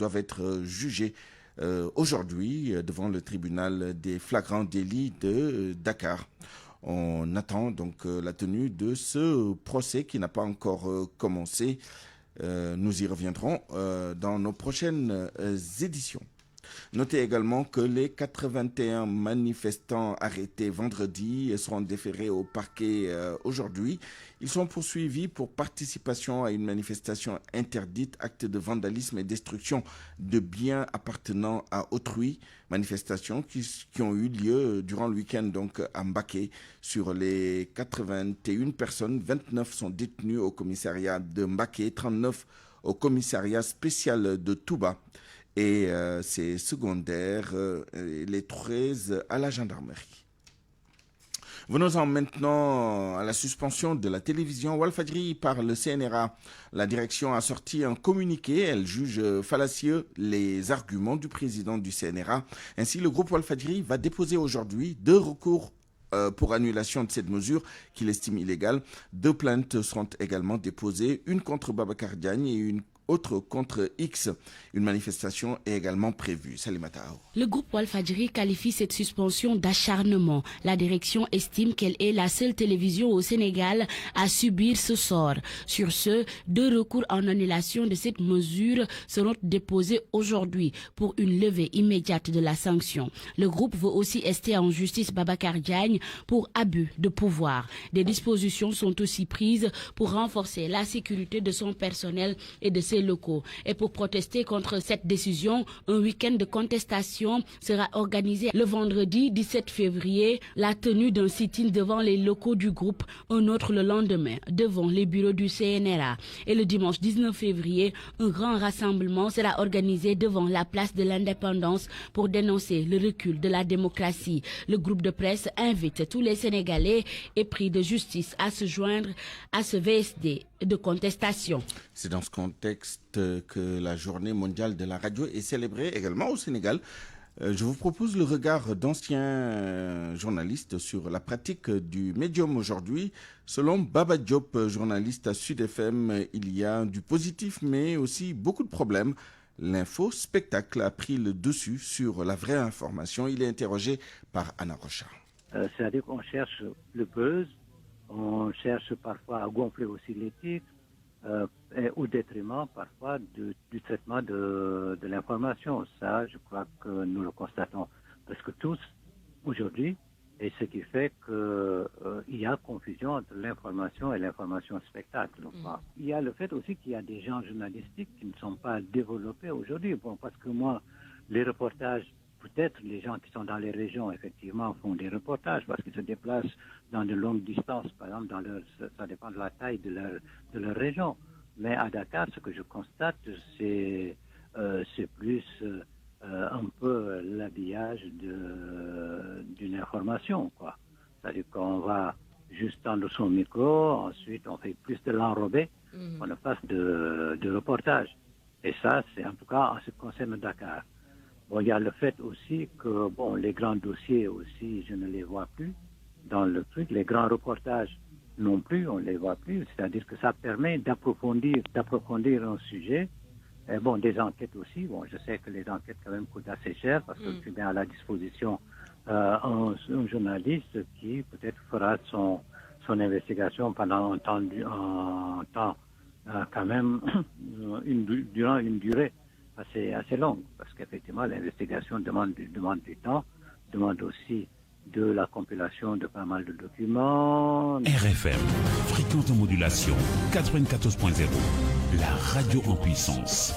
doivent être jugés aujourd'hui devant le tribunal des flagrants délits de Dakar. On attend donc la tenue de ce procès qui n'a pas encore commencé. Nous y reviendrons dans nos prochaines éditions. Notez également que les 81 manifestants arrêtés vendredi seront déférés au parquet aujourd'hui. Ils sont poursuivis pour participation à une manifestation interdite, acte de vandalisme et destruction de biens appartenant à autrui. Manifestations qui ont eu lieu durant le week-end donc à Mbacké. Sur les 81 personnes, 29 sont détenues au commissariat de Mbacké, 39 au commissariat spécial de Touba. Et c'est secondaire, les 13 à la gendarmerie. Venons-en maintenant à la suspension de la télévision Walfadjri par le CNRA. La direction a sorti un communiqué. Elle juge fallacieux les arguments du président du CNRA. Ainsi, le groupe Walfadjri va déposer aujourd'hui 2 recours pour annulation de cette mesure qu'il estime illégale. 2 plaintes seront également déposées, une contre Babacar Diagne et une autre contre X. Une manifestation est également prévue. Salimata Aou. Le groupe Walfadjri qualifie cette suspension d'acharnement. La direction estime qu'elle est la seule télévision au Sénégal à subir ce sort. Sur ce, 2 recours en annulation de cette mesure seront déposés aujourd'hui pour une levée immédiate de la sanction. Le groupe veut aussi ester en justice Babacar Diagne pour abus de pouvoir. Des dispositions sont aussi prises pour renforcer la sécurité de son personnel et de ses locaux. Et pour protester contre cette décision, un week-end de contestation sera organisé le vendredi 17 février, la tenue d'un sit-in devant les locaux du groupe, un autre le lendemain devant les bureaux du CNRA. Et le dimanche 19 février, un grand rassemblement sera organisé devant la place de l'Indépendance pour dénoncer le recul de la démocratie. Le groupe de presse invite tous les Sénégalais épris de justice à se joindre à ce VSD de contestation. C'est dans ce contexte que la journée mondiale de la radio est célébrée également au Sénégal. Je vous propose le regard d'anciens journalistes sur la pratique du médium aujourd'hui. Selon Baba Diop, journaliste à Sud FM, il y a du positif mais aussi beaucoup de problèmes. L'info-spectacle a pris le dessus sur la vraie information. Il est interrogé par Anna Rocha. C'est-à-dire qu'on cherche le buzz, on cherche parfois à gonfler aussi les titres, au détriment parfois du traitement de l'information. Ça, je crois que nous le constatons presque tous aujourd'hui, et ce qui fait qu'il y a confusion entre l'information et l'information spectacle. Il y a le fait aussi qu'il y a des gens journalistiques qui ne sont pas développés aujourd'hui. Bon, parce que moi, les reportages, peut-être les gens qui sont dans les régions, effectivement, font des reportages parce qu'ils se déplacent dans de longues distances. Par exemple, ça dépend de la taille de leur région. Mais à Dakar, ce que je constate, c'est plus un peu l'habillage d'une information, quoi. C'est-à-dire qu'on va juste tendre son micro, ensuite on fait plus de l'enrobé, on ne passe de reportage. Et ça, c'est en tout cas en ce qui concerne Dakar. Bon, il y a le fait aussi que les grands dossiers aussi, je ne les vois plus dans le truc. Les grands reportages non plus, on ne les voit plus. C'est-à-dire que ça permet d'approfondir un sujet. Et des enquêtes aussi. Bon, je sais que les enquêtes quand même coûtent assez cher parce que tu mets à la disposition un journaliste qui peut-être fera son investigation pendant un temps quand même durant une durée assez longue, parce qu'effectivement l'investigation demande du temps, demande aussi de la compilation de pas mal de documents. RFM, fréquente modulation 94.0, la radio en puissance.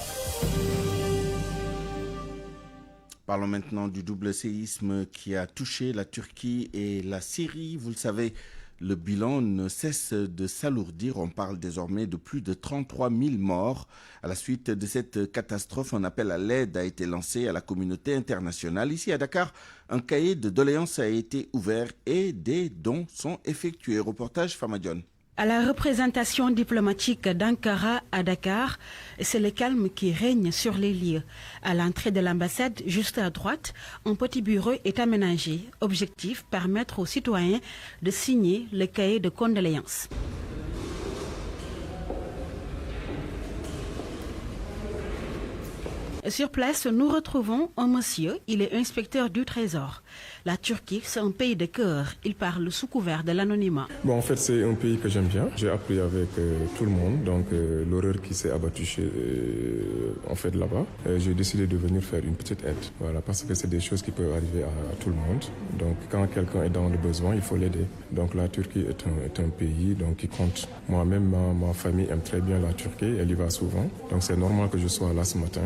Parlons maintenant du double séisme qui a touché la Turquie et la Syrie. Vous le savez, le bilan ne cesse de s'alourdir. On parle désormais de plus de 33 000 morts. À la suite de cette catastrophe, un appel à l'aide a été lancé à la communauté internationale. Ici à Dakar, un cahier de doléances a été ouvert et des dons sont effectués. Reportage Famadion. À la représentation diplomatique d'Ankara à Dakar, c'est le calme qui règne sur les lieux. À l'entrée de l'ambassade, juste à droite, un petit bureau est aménagé. Objectif, permettre aux citoyens de signer le cahier de condoléances. Sur place, nous retrouvons un monsieur, il est inspecteur du Trésor. La Turquie, c'est un pays de cœur. Il parle sous couvert de l'anonymat. Bon, en fait, c'est un pays que j'aime bien. J'ai appris avec tout le monde, donc l'horreur qui s'est abattue là-bas. J'ai décidé de venir faire une petite aide, voilà, parce que c'est des choses qui peuvent arriver à tout le monde. Donc, quand quelqu'un est dans le besoin, il faut l'aider. Donc, la Turquie est un pays donc, qui compte. Moi-même, ma famille aime très bien la Turquie, elle y va souvent. Donc, c'est normal que je sois là ce matin.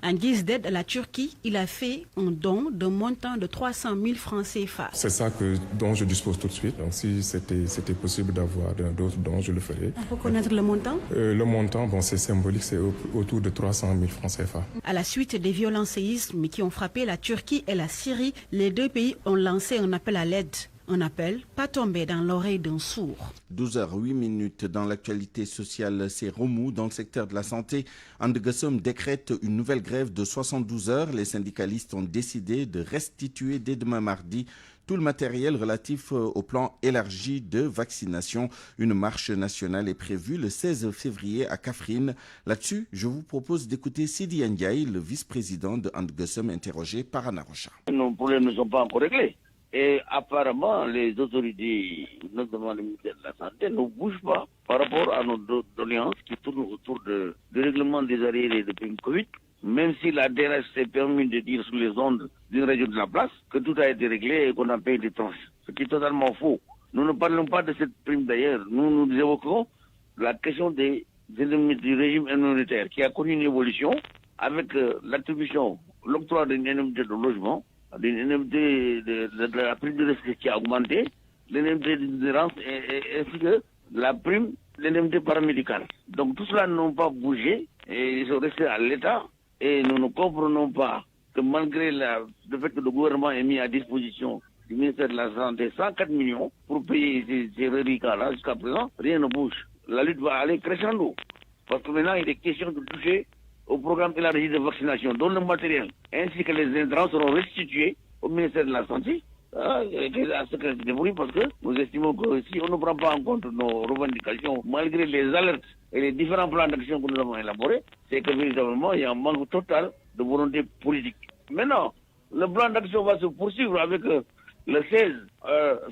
En guise d'aide à la Turquie, il a fait un don d'un montant de 300 000 francs CFA. C'est ça dont je dispose tout de suite. Donc si c'était possible d'avoir d'autres dons, je le ferai. On peut connaître le montant? Le montant, bon, c'est symbolique, c'est autour de 300 000 francs CFA. À la suite des violents séismes qui ont frappé la Turquie et la Syrie, les deux pays ont lancé un appel à l'aide. Un appel pas tombé dans l'oreille d'un sourd. 12h08 dans l'actualité sociale, c'est remous dans le secteur de la santé. Andegessum décrète une nouvelle grève de 72 heures. Les syndicalistes ont décidé de restituer dès demain mardi tout le matériel relatif au plan élargi de vaccination. Une marche nationale est prévue le 16 février à Kaffrine. Là-dessus, je vous propose d'écouter Sidi Ndiaye, le vice-président de Andegessum, interrogé par Anna Rocha. Nos problèmes ne sont pas encore réglés. Et apparemment, les autorités, notamment le ministère de la Santé, ne bougent pas par rapport à nos doléances qui tournent autour du règlement des arriérés de prime Covid. Même si la DRH s'est permis de dire sur les ondes d'une région de la place que tout a été réglé et qu'on a payé des tranches. Ce qui est totalement faux. Nous ne parlons pas de cette prime d'ailleurs. Nous évoquons la question des indemnités du régime immunitaire qui a connu une évolution avec l'attribution, l'octroi d'une indemnité de logement, d'une indemnité de la prime de risque qui a augmenté, l'indemnité d'itinérance ainsi que la prime, l'indemnité paramédicale. Donc tout cela n'ont pas bougé et ils sont restés à l'État et nous ne comprenons pas que malgré le fait que le gouvernement ait mis à disposition du ministère de la Santé 104 millions pour payer ces reliquats-là jusqu'à présent, rien ne bouge. La lutte va aller crescendo parce que maintenant il est question de toucher au programme élargi de vaccination, dont le matériel ainsi que les intrants seront restitués au ministère de la Santé. À ce que c'est débrouillé parce que nous estimons que si on ne prend pas en compte nos revendications, malgré les alertes et les différents plans d'action que nous avons élaborés, c'est que véritablement il y a un manque total de volonté politique. Maintenant, le plan d'action va se poursuivre avec le 16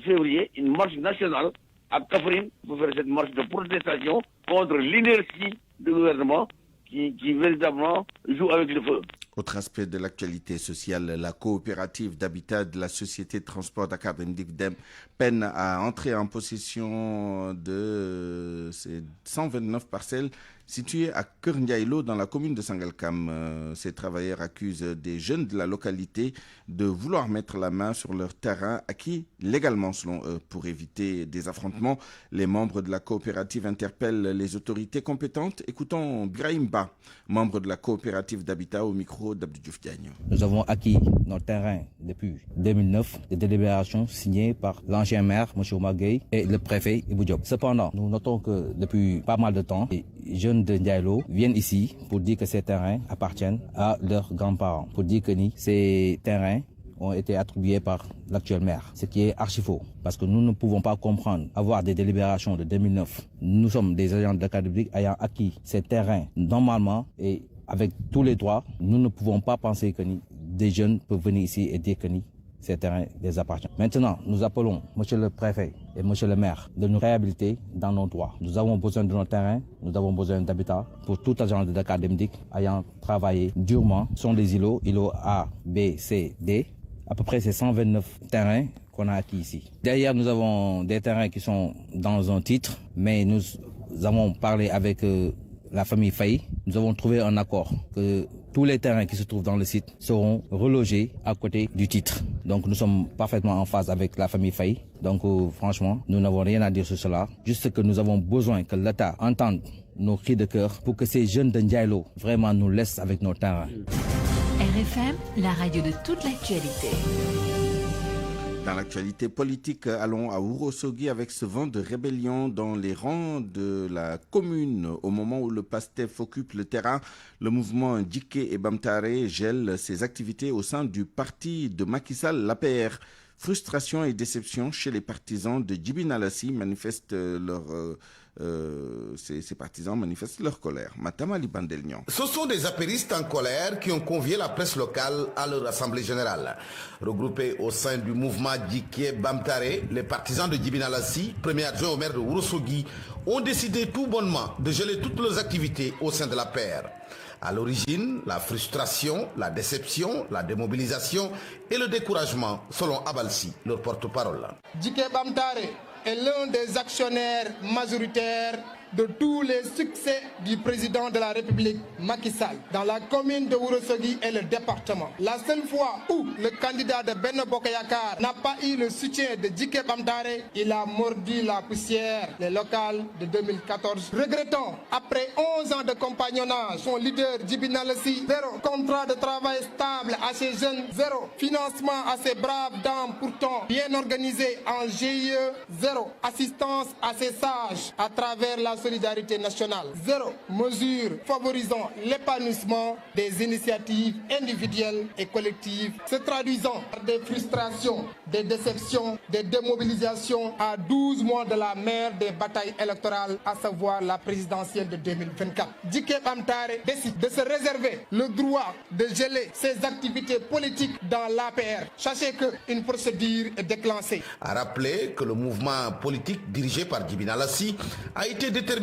février, une marche nationale à Kaffrine pour faire cette marche de protestation contre l'inertie du gouvernement qui véritablement joue avec le feu. Autre aspect de l'actualité sociale, la coopérative d'habitat de la société de transport Dakar Dem peine à entrer en possession de ces 129 parcelles situées à Kerndiaïlo dans la commune de Sangalkam. Ces travailleurs accusent des jeunes de la localité de vouloir mettre la main sur leur terrain acquis légalement selon eux. Pour éviter des affrontements, les membres de la coopérative interpellent les autorités compétentes. Écoutons Brahim Ba, membre de la coopérative d'habitat au micro d'Abdou Diouf Diagne. Nous avons acquis notre terrain depuis 2009, des délibérations signées par l'ancien maire, M. Omar Gueye, et le préfet Ibou Diop. Cependant, nous notons que depuis pas mal de temps, les jeunes de Ndiaïlo viennent ici pour dire que ces terrains appartiennent à leurs grands-parents, pour dire que ces terrains ont été attribués par l'actuel maire, ce qui est archi faux, parce que nous ne pouvons pas comprendre avoir des délibérations de 2009. Nous sommes des agents de l'académie ayant acquis ces terrains normalement et avec tous les droits. Nous ne pouvons pas penser que des jeunes peuvent venir ici et dire que ces terrains les appartiennent. Maintenant, nous appelons M. le préfet et M. le maire de nous réhabiliter dans nos droits. Nous avons besoin de nos terrains, nous avons besoin d'habitat pour tout agent de l'académie ayant travaillé durement. Ce sont des îlots A, B, C, D. À peu près c'est 129 terrains qu'on a acquis ici. Derrière, nous avons des terrains qui sont dans un titre, mais nous avons parlé avec la famille Faye. Nous avons trouvé un accord que tous les terrains qui se trouvent dans le site seront relogés à côté du titre. Donc nous sommes parfaitement en phase avec la famille Faye. Donc franchement, nous n'avons rien à dire sur cela. Juste que nous avons besoin que l'État entende nos cris de cœur pour que ces jeunes de Ndiaïlo vraiment nous laissent avec nos terrains. RFM, la radio de toute l'actualité. Dans l'actualité politique, allons à Ourossogui avec ce vent de rébellion dans les rangs de la commune. Au moment où le PASTEF occupe le terrain, le mouvement Djiké et Bamtare gèle ses activités au sein du parti de Macky Sall, l'APR. Frustration et déception chez les partisans de Djibi Nalassi manifestent leur ces partisans manifestent leur colère. Matama Libandelnian. Ce sont des apéristes en colère qui ont convié la presse locale à leur assemblée générale. Regroupés au sein du mouvement Djiké Bamtare, les partisans de Djibina Lassi, premier adjoint au maire de Ourossogui, ont décidé tout bonnement de geler toutes leurs activités au sein de la paire. À l'origine, la frustration, la déception, la démobilisation et le découragement, selon Abalsi, leur porte-parole. Djiké Bamtare est l'un des actionnaires majoritaires de tous les succès du président de la République, Macky Sall, dans la commune de Ourossogui et le département. La seule fois où le candidat de Benno Bokk Yakaar n'a pas eu le soutien de Djiké Bamtare, il a mordu la poussière, les locales de 2014. Regrettons, après 11 ans de compagnonnage, son leader Djibina Lassi, 0 contrat de travail stable à ces jeunes, 0 financement à ces braves dames pourtant bien organisées en GIE, 0 assistance à ces sages à travers la solidarité nationale, 0 mesure favorisant l'épanouissement des initiatives individuelles et collectives, se traduisant par des frustrations, des déceptions, des démobilisations à 12 mois de la mère des batailles électorales, à savoir la présidentielle de 2024. Djiké Bamtare décide de se réserver le droit de geler ses activités politiques dans l'APR. Sachez qu'une procédure est déclenchée. À rappeler que le mouvement politique dirigé par Djibina Lassi a été déterminant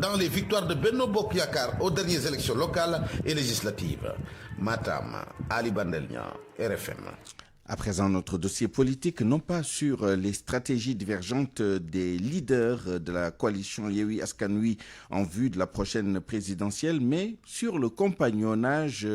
dans les victoires de Benno Bokk Yakaar aux dernières élections locales et législatives. Matam, Ali Bandelnia, RFM. À présent, notre dossier politique, non pas sur les stratégies divergentes des leaders de la coalition Yewwi Askan Wi en vue de la prochaine présidentielle, mais sur le compagnonnage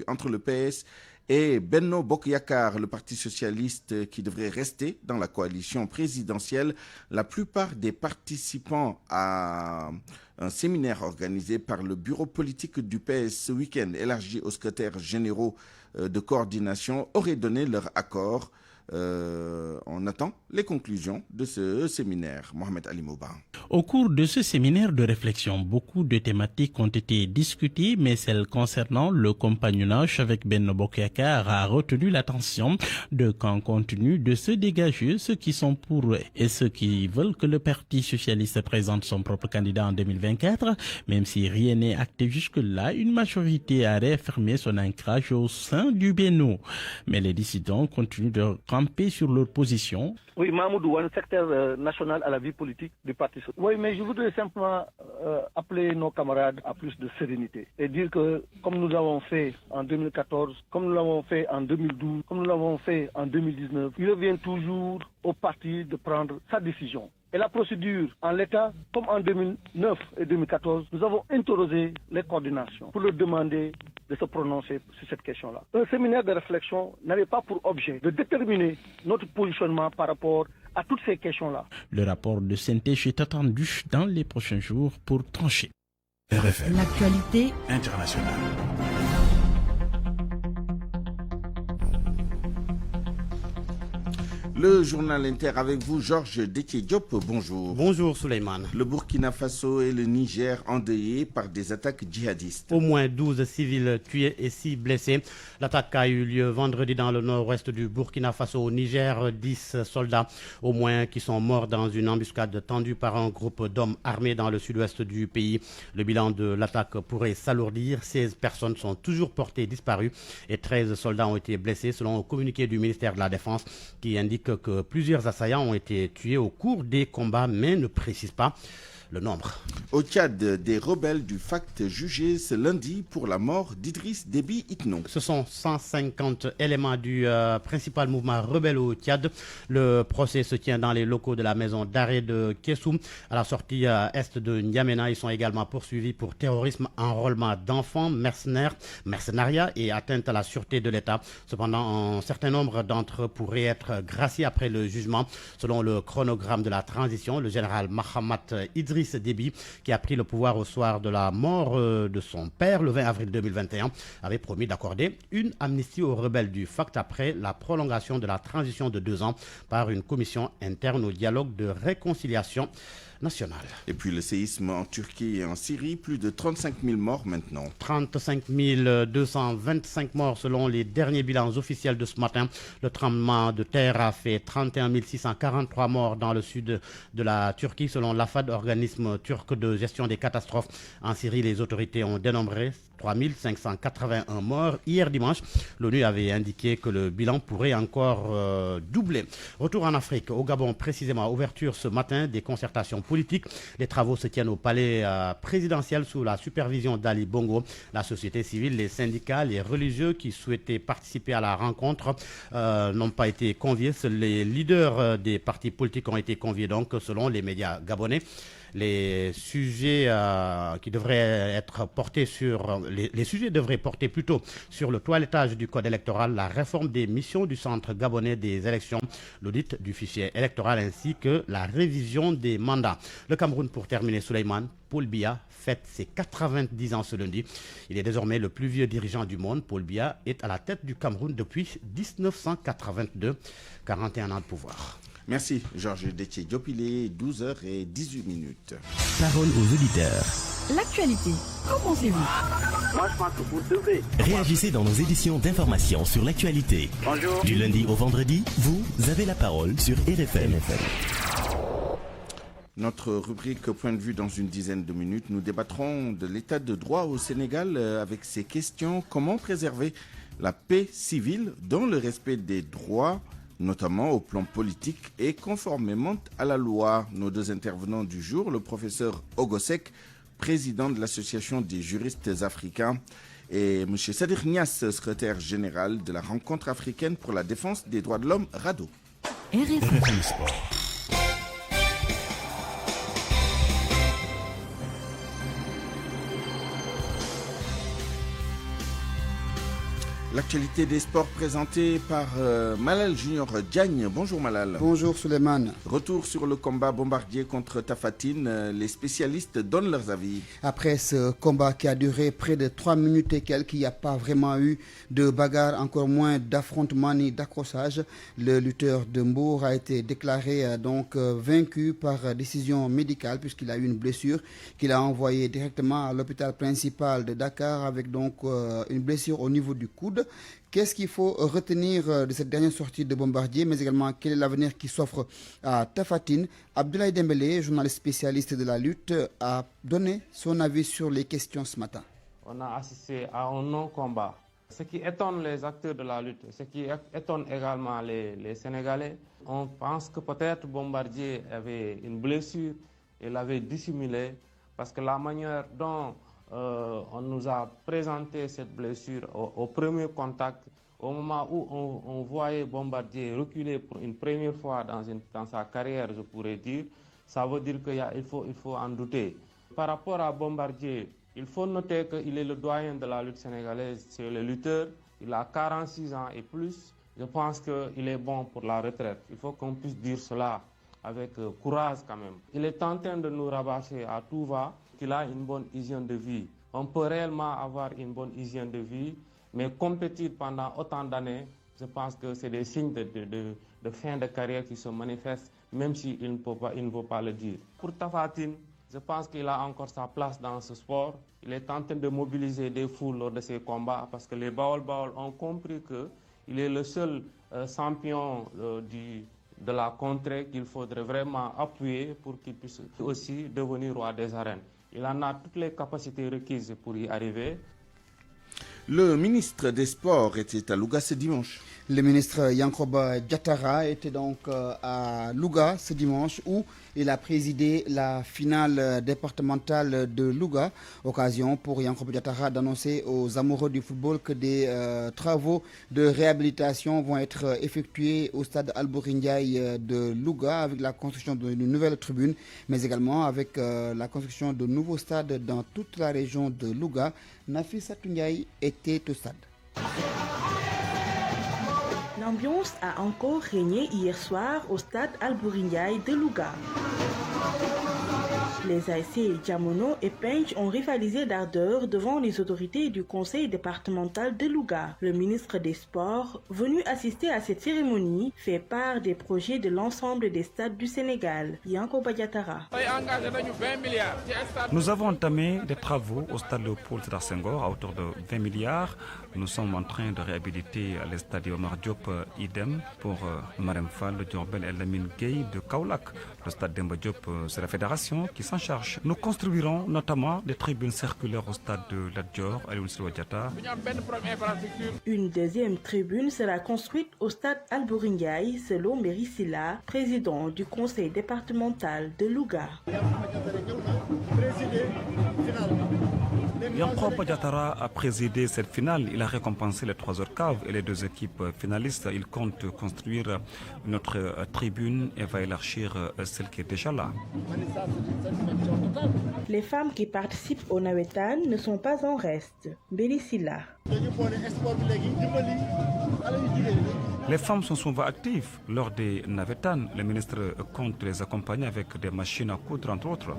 entre le PS et Benno Bokk Yakaar, le parti socialiste qui devrait rester dans la coalition présidentielle. La plupart des participants à un séminaire organisé par le bureau politique du PS ce week-end, élargi aux secrétaires généraux de coordination, auraient donné leur accord. On attend les conclusions de ce séminaire. Mohamed Ali Mouba. Au cours de ce séminaire de réflexion, beaucoup de thématiques ont été discutées, mais celle concernant le compagnonnage avec Benno Bokk Yakaar a retenu l'attention de camps continue de se dégager, ceux qui sont pour et ceux qui veulent que le Parti socialiste présente son propre candidat en 2024. Même si rien n'est acté jusque-là, une majorité a réaffirmé son ancrage au sein du Benno. Mais les dissidents continuent de camper sur leur position. Oui, Mahmoud Ouane, secrétaire national à la vie politique du Parti socialiste. Oui, mais je voudrais simplement appeler nos camarades à plus de sérénité et dire que, comme nous l'avons fait en 2014, comme nous l'avons fait en 2012, comme nous l'avons fait en 2019, il revient toujours au parti de prendre sa décision. Et la procédure, en l'état, comme en 2009 et 2014, nous avons interrogé les coordinations pour leur demander de se prononcer sur cette question-là. Un séminaire de réflexion n'avait pas pour objet de déterminer notre positionnement par rapport à toutes ces questions-là. Le rapport de synthèse est attendu dans les prochains jours pour trancher. RFM. L'actualité internationale. Le journal Inter avec vous, Georges Détié Diop, bonjour. Bonjour Souleymane. Le Burkina Faso et le Niger endeuillés par des attaques djihadistes. Au moins 12 civils tués et 6 blessés. L'attaque a eu lieu vendredi dans le nord-ouest du Burkina Faso. Au Niger, 10 soldats au moins qui sont morts dans une embuscade tendue par un groupe d'hommes armés dans le sud-ouest du pays. Le bilan de l'attaque pourrait s'alourdir. 16 personnes sont toujours portées disparues et 13 soldats ont été blessés selon un communiqué du ministère de la Défense qui indique que plusieurs assaillants ont été tués au cours des combats, mais ne précise pas le nombre. Au Tchad, des rebelles du FACT jugés ce lundi pour la mort d'Idriss Déby Itno. Ce sont 150 éléments du principal mouvement rebelle au Tchad. Le procès se tient dans les locaux de la maison d'arrêt de Kessou. À la sortie est de N'Djamena, ils sont également poursuivis pour terrorisme, enrôlement d'enfants, mercenariat et atteinte à la sûreté de l'État. Cependant, un certain nombre d'entre eux pourraient être graciés après le jugement. Selon le chronogramme de la transition, le général Mahamat Idriss Déby, qui a pris le pouvoir au soir de la mort de son père le 20 avril 2021, avait promis d'accorder une amnistie aux rebelles du FACT après la prolongation de la transition de 2 ans par une commission interne au dialogue de réconciliation nationale. Et puis le séisme en Turquie et en Syrie, plus de 35 000 morts maintenant. 35 225 morts selon les derniers bilans officiels de ce matin. Le tremblement de terre a fait 31 643 morts dans le sud de la Turquie selon l'AFAD, organisme turc de gestion des catastrophes. En Syrie, les autorités ont dénombré 3 581 morts. Hier dimanche, l'ONU avait indiqué que le bilan pourrait encore doubler. Retour en Afrique, au Gabon précisément, ouverture ce matin des concertations politiques. Les travaux se tiennent au palais présidentiel sous la supervision d'Ali Bongo. La société civile, les syndicats, les religieux qui souhaitaient participer à la rencontre n'ont pas été conviés. Seuls les leaders des partis politiques ont été conviés donc selon les médias gabonais. Les sujets qui devraient être portés sur les sujets devraient porter plutôt sur le toilettage du code électoral, la réforme des missions du centre gabonais des élections, l'audit du fichier électoral ainsi que la révision des mandats. Le Cameroun, pour terminer, Souleymane, Paul Biya fête ses 90 ans ce lundi. Il est désormais le plus vieux dirigeant du monde. Paul Biya est à la tête du Cameroun depuis 1982, 41 ans de pouvoir. Merci Georges Détier Diop, il est 12h18. Parole aux auditeurs. L'actualité, qu'en pensez-vous? Moi je pense que vous devez. Réagissez dans nos éditions d'information sur l'actualité. Bonjour. Du lundi au vendredi, vous avez la parole sur RFM. Notre rubrique Point de vue dans une dizaine de minutes. Nous débattrons de l'état de droit au Sénégal avec ces questions. Comment préserver la paix civile dans le respect des droits, notamment au plan politique et conformément à la loi? Nos deux intervenants du jour, le professeur Ogosek, président de l'Association des juristes africains, et M. Sadir Niass, secrétaire général de la Rencontre africaine pour la défense des droits de l'homme, RADDHO. RFM Sport. L'actualité des sports présentée par Malal Junior Diagne. Bonjour Malal. Bonjour Souleymane. Retour sur le combat Bombardier contre Tafatine. Les spécialistes donnent leurs avis. Après ce combat qui a duré près de 3 minutes et quelques, il n'y a pas vraiment eu de bagarre, encore moins d'affrontement ni d'accrochage. Le lutteur de Mbour a été déclaré vaincu par décision médicale puisqu'il a eu une blessure qu'il a envoyée directement à l'hôpital principal de Dakar avec une blessure au niveau du coude. Qu'est-ce qu'il faut retenir de cette dernière sortie de Bombardier, mais également quel est l'avenir qui s'offre à Tafatine? Abdoulaye Dembélé, journaliste spécialiste de la lutte, a donné son avis sur les questions ce matin. On a assisté à un non-combat. Ce qui étonne les acteurs de la lutte, ce qui étonne également les Sénégalais, on pense que peut-être Bombardier avait une blessure et l'avait dissimulée parce que la manière dont on nous a présenté cette blessure au premier contact, au moment où on voyait Bombardier reculer pour une première fois dans sa carrière, je pourrais dire, ça veut dire qu'il faut en douter. Par rapport à Bombardier, il faut noter qu'il est le doyen de la lutte sénégalaise, c'est le lutteur, il a 46 ans et plus, je pense qu'il est bon pour la retraite. Il faut qu'on puisse dire cela avec courage quand même. Il est en train de nous rabâcher à tout va qu'il a une bonne hygiène de vie. On peut réellement avoir une bonne hygiène de vie, mais compétir pendant autant d'années, je pense que c'est des signes de fin de carrière qui se manifestent, même s'il ne veut pas le dire. Pour Tafatine, je pense qu'il a encore sa place dans ce sport. Il est en train de mobiliser des foules lors de ses combats parce que les Baol-Baol ont compris qu'il est le seul champion de la contrée qu'il faudrait vraiment appuyer pour qu'il puisse aussi devenir roi des arènes. Il en a toutes les capacités requises pour y arriver. Le ministre des Sports était à Louga ce dimanche. Le ministre Yankoba Diatara était donc à Louga ce dimanche où il a présidé la finale départementale de Louga. Occasion pour Yankoba Diatara d'annoncer aux amoureux du football que des travaux de réhabilitation vont être effectués au stade Albouri Ndiaye de Louga avec la construction d'une nouvelle tribune, mais également avec la construction de nouveaux stades dans toute la région de Louga. Nafissatou Ndiaye était au stade. L'ambiance a encore régné hier soir au stade Albouri Ndiaye de Louga. Les ASC Diamono et Pench ont rivalisé d'ardeur devant les autorités du conseil départemental de Louga. Le ministre des Sports, venu assister à cette cérémonie, fait part des projets de l'ensemble des stades du Sénégal. Yankoba Diatara. Nous avons entamé des travaux au stade Léopold Sédar Senghor à hauteur de 20 milliards. Nous sommes en train de réhabiliter le stade Omar Diop, idem pour Marem Fall, Diourbel et Lamine Gueye de Kaolack. Le stade Demba Diop, c'est la fédération qui s'en charge. Nous construirons notamment des tribunes circulaires au stade de Lat Dior, Alioune Sitoé Diatta. Une deuxième tribune sera construite au stade Albouri Ndiaye, selon Méry Silla, président du conseil départemental de Louga. Yankoba Diatara a présidé cette finale. Il a récompensé les 3 autres caves et les 2 équipes finalistes. Il compte construire une autre tribune et va élargir celle qui est déjà là. Les femmes qui participent au Nawetan ne sont pas en reste. Bélisila. Les femmes sont souvent actives lors des Nawetan. Le ministre compte les accompagner avec des machines à coudre, entre autres.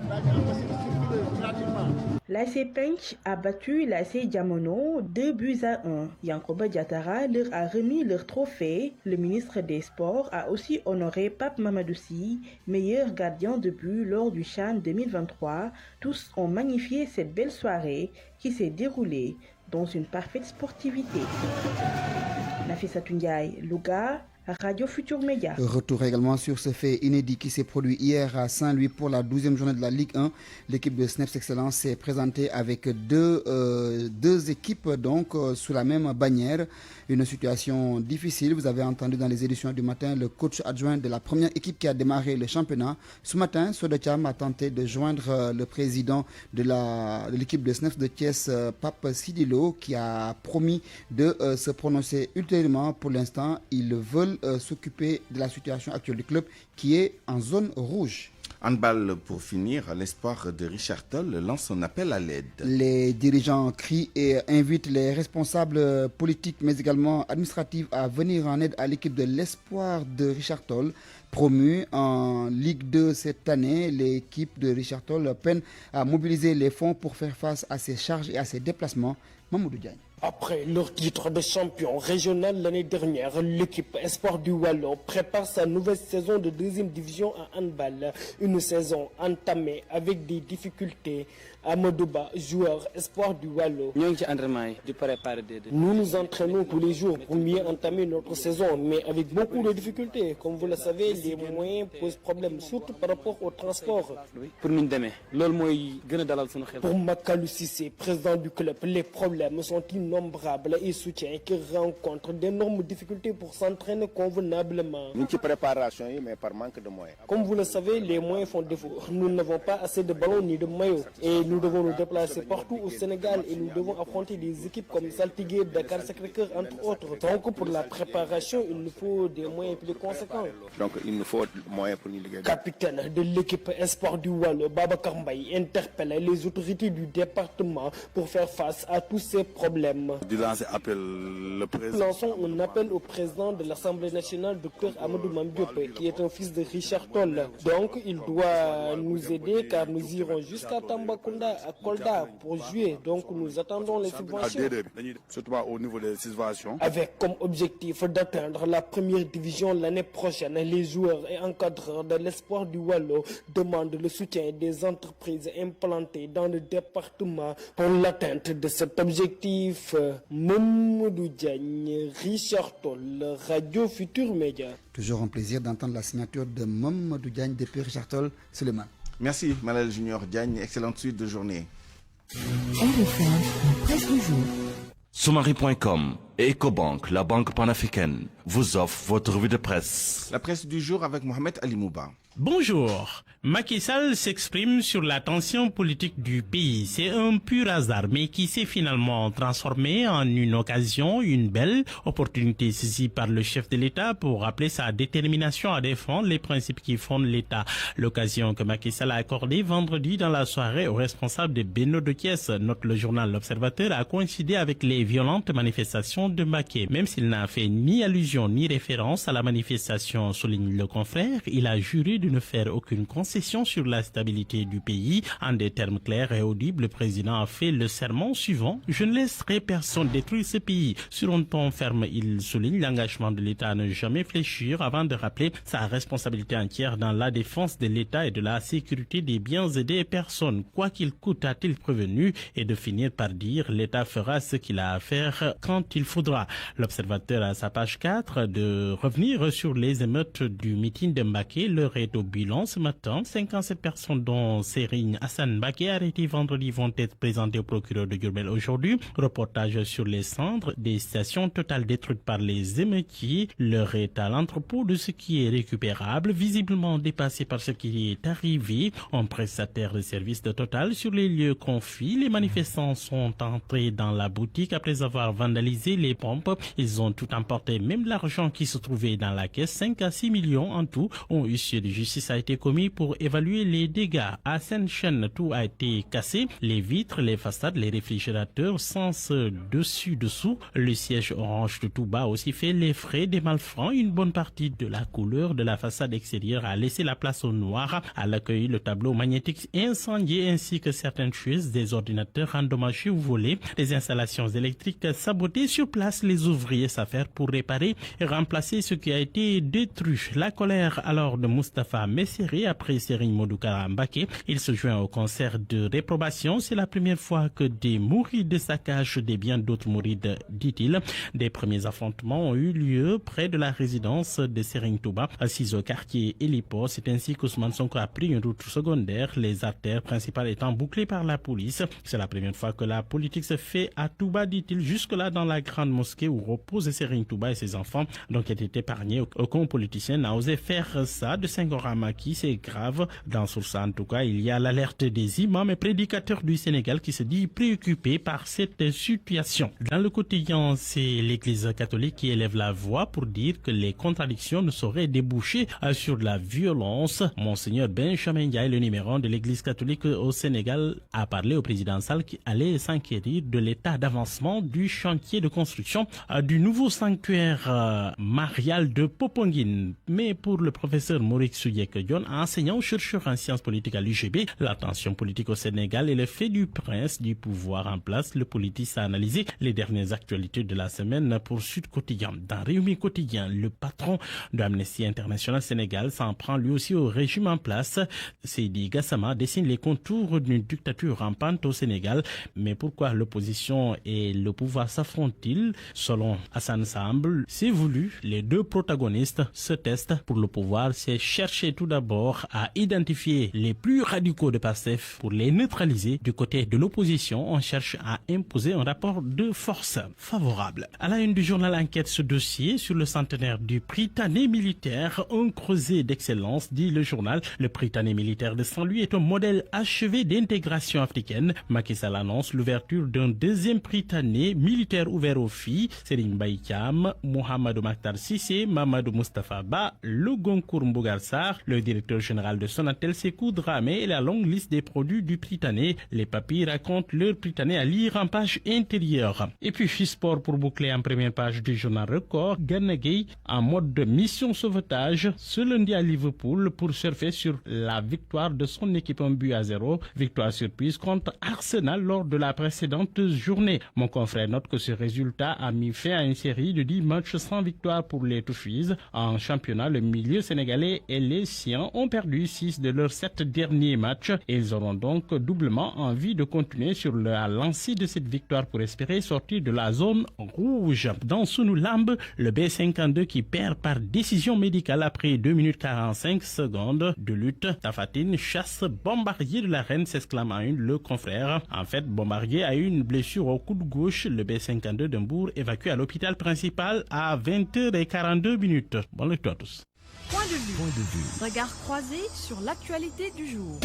L'AC Pench a battu l'AC Diamono 2-1. Yankoba Diatara leur a remis leur trophée. Le ministre des Sports a aussi honoré Pape Mamadoussi, meilleur gardien de but lors du CHAN 2023. Tous ont magnifié cette belle soirée qui s'est déroulée dans une parfaite sportivité. Nafissatou Ndiaye, Louga, Radio Futur Média. Retour également sur ce fait inédit qui s'est produit hier à Saint-Louis pour la 12e journée de la Ligue 1. L'équipe de Snaps Excellence s'est présentée avec deux équipes donc sous la même bannière. Une situation difficile. Vous avez entendu dans les éditions du matin le coach adjoint de la première équipe qui a démarré le championnat. Ce matin, Sodetiam a tenté de joindre le président de l'équipe de Snaps de Thiès, Pape Sidilo, qui a promis de se prononcer ultérieurement. Pour l'instant, ils veulent s'occuper de la situation actuelle du club qui est en zone rouge. Handball pour finir, l'espoir de Richard Toll lance son appel à l'aide. Les dirigeants crient et invitent les responsables politiques mais également administratifs à venir en aide à l'équipe de l'espoir de Richard Toll. Promue en Ligue 2 cette année, l'équipe de Richard Toll peine à mobiliser les fonds pour faire face à ses charges et à ses déplacements. Mamoudou Diagne. Après leur titre de champion régional l'année dernière, l'équipe Espoir du Wallon prépare sa nouvelle saison de 2e division à handball. Une saison entamée avec des difficultés. Amadouba, joueur Espoir du Wallon. Nous nous entraînons tous les jours pour mieux entamer notre saison, mais avec beaucoup de difficultés. Comme vous le savez, les moyens posent problème, surtout par rapport au transport. Pour Makalou Sissé, président du club, les problèmes sont innombrables et soutient qu'il rencontre d'énormes difficultés pour s'entraîner convenablement. Comme vous le savez, les moyens font défaut. Nous n'avons pas assez de ballons ni de maillots. Et nous devons nous déplacer partout au Sénégal et nous devons affronter des équipes comme Saltigué, Dakar, Sacré-Cœur, entre autres. Donc pour la préparation, il nous faut des moyens plus conséquents. Donc il nous faut des moyens pour nous les gagner. Capitaine de l'équipe Espoir du Wallon, Babacar Mbaye, interpelle les autorités du département pour faire face à tous ces problèmes. Lançons un appel au président de l'Assemblée nationale, Dr Amadou Mamdiop, qui est un fils de Richard Toll. Donc il doit nous aider car nous irons jusqu'à Tambacounda, à Kolda pour jouer. Donc nous attendons les subventions. Surtout au niveau des subventions. Avec comme objectif d'atteindre la première division l'année prochaine, les joueurs et encadreurs de l'Espoir du Wallon demandent le soutien des entreprises implantées dans le département pour l'atteinte de cet objectif. Mamadou Diagne, Richard Toll, Radio Futur Média. Toujours un plaisir d'entendre la signature de Mamadou Diagne depuis Richard Toll, Suleiman. Merci Malal Junior Diagne, excellente suite de journée. RFM, la presse du jour. Soumari.com et Ecobank, la banque panafricaine, vous offre votre revue de presse. La presse du jour avec Mohamed Ali Mouba. Bonjour. Macky Sall s'exprime sur la tension politique du pays. C'est un pur hasard, mais qui s'est finalement transformé en une occasion, une belle opportunité saisie par le chef de l'État pour rappeler sa détermination à défendre les principes qui fondent l'État. L'occasion que Macky Sall a accordée vendredi dans la soirée aux responsables des Benno de Thiès, note le journal L'Observateur, a coïncidé avec les violentes manifestations de Mbacké. Même s'il n'a fait ni allusion ni référence à la manifestation, souligne le confrère, il a juré de ne faire aucune concession sur la stabilité du pays. En des termes clairs et audibles, le président a fait le serment suivant: je ne laisserai personne détruire ce pays. Sur un ton ferme, il souligne l'engagement de l'État à ne jamais fléchir avant de rappeler sa responsabilité entière dans la défense de l'État et de la sécurité des biens et des personnes. Quoi qu'il coûte, a-t-il prévenu, et de finir par dire: l'État fera ce qu'il a à faire quand il faudra. L'Observateur à sa page 4 de revenir sur les émeutes du meeting de Mbacké. L'heure est au bilan ce matin. 57 personnes dont Serigne Assane Mbacké arrêtées vendredi vont être présentées au procureur de Diourbel aujourd'hui. Reportage sur les cendres des stations totales détruites par les émeutiers. L'heure est à l'entrepôt de ce qui est récupérable, visiblement dépassé par ce qui est arrivé. Un prestataire de service de Total sur les lieux confis. Les manifestants sont entrés dans la boutique après avoir vandalisé les pompes. Ils ont tout emporté, même l'argent qui se trouvait dans la caisse. 5 à 6 millions en tout. Un huissier de justice a été commis pour évaluer les dégâts. À Sainte-Chaîne, tout a été cassé. Les vitres, les façades, les réfrigérateurs, sens dessus-dessous. Le siège orange de Touba a aussi fait les frais des malfrats. Une bonne partie de la couleur de la façade extérieure a laissé la place au noir. À l'accueil, le tableau magnétique incendié ainsi que certaines choses, des ordinateurs endommagés ou volés, des installations électriques sabotées. Sur place, les ouvriers s'affairent pour réparer et remplacer ce qui a été détruit. La colère alors de Moustapha Messere après Serigne Modou-Kara Mbacké. Il se joint au concert de réprobation. C'est la première fois que des mourides saccagent des biens d'autres mourides, dit-il. Des premiers affrontements ont eu lieu près de la résidence de Serigne Touba, assise au quartier Elipo. C'est ainsi qu'Ousmane Sonko a pris une route secondaire, les artères principales étant bouclées par la police. C'est la première fois que la politique se fait à Touba, dit-il. Jusque-là, dans la grande mosquée où repose Serigne Touba et ses enfants, donc étaient épargnés. Aucun politicien n'a osé faire ça. De Senghor à Macky, c'est grave. Dans Source, en tout cas, il y a l'alerte des imams et prédicateurs du Sénégal qui se dit préoccupé par cette situation. Dans le quotidien, c'est l'Église catholique qui élève la voix pour dire que les contradictions ne sauraient déboucher sur la violence. Monseigneur Benjamin Ndiaye, le numéro 1 de l'Église catholique au Sénégal, a parlé au président Sall qui allait s'inquiéter de l'état d'avancement du chantier de construction du nouveau sanctuaire marial de Popenguine. Mais pour le professeur Maurice Souyek-Dione, enseignant-chercheur en sciences politiques à l'UGB, la tension politique au Sénégal est le fait du prince du pouvoir en place. Le politicien a analysé les dernières actualités de la semaine pour Sud Quotidien. Dans Réumi Quotidien, le patron de Amnesty International Sénégal s'en prend lui aussi au régime en place. Seydi Gassama dessine les contours d'une dictature rampante au Sénégal. Mais pourquoi l'opposition et le pouvoir s'affrontent-ils? Selon Hassan Samble, c'est voulu. Les deux protagonistes se testent. Pour le pouvoir, c'est chercher tout d'abord à identifier les plus radicaux de PASTEF pour les neutraliser. Du côté de l'opposition, on cherche à imposer un rapport de force favorable. À la une du journal Enquête, ce dossier sur le centenaire du Prytanée militaire, un creuset d'excellence, dit le journal. Le Prytanée militaire de Saint-Louis est un modèle achevé d'intégration africaine. Macky Sall annonce l'ouverture d'un deuxième Prytanée militaire ouvert aux filles. Serigne Mbaye Thiam, Mohamedou Makhtar Cissé, Mamadou Moustapha Ba, le Goncourt Mbougar Sarr, le directeur général de Sonatel Sékou Dramé et la longue liste des produits du Prytanée. Les papiers racontent leur Prytanée à lire en page intérieure. Et puis sport pour boucler en première page du journal Record. Gana Gueye en mode de mission sauvetage ce lundi à Liverpool pour surfer sur la victoire de son équipe 1-0. Victoire surprise contre Arsenal lors de la précédente journée. Mon confrère note que ce résultat a mis fin à une série de 10 matchs sans victoire pour les Touffies. En championnat, le milieu sénégalais et les siens ont perdu 6 de leurs 7 derniers matchs et ils auront donc doublement envie de continuer sur la lancée de cette victoire pour espérer sortir de la zone rouge. Dans Sunu Lamb, le B52 qui perd par décision médicale après 2 minutes 45 secondes de lutte. Tapha Tine chasse Bombardier de l'arène, s'exclame à une le confrère. En fait, Bombardier a eu une blessure au coude gauche. Le B52 d'Hambourg évacué à l'hôpital principal à 20h42. Bonne lecture à tous. Point de vue. Regard croisé sur l'actualité du jour.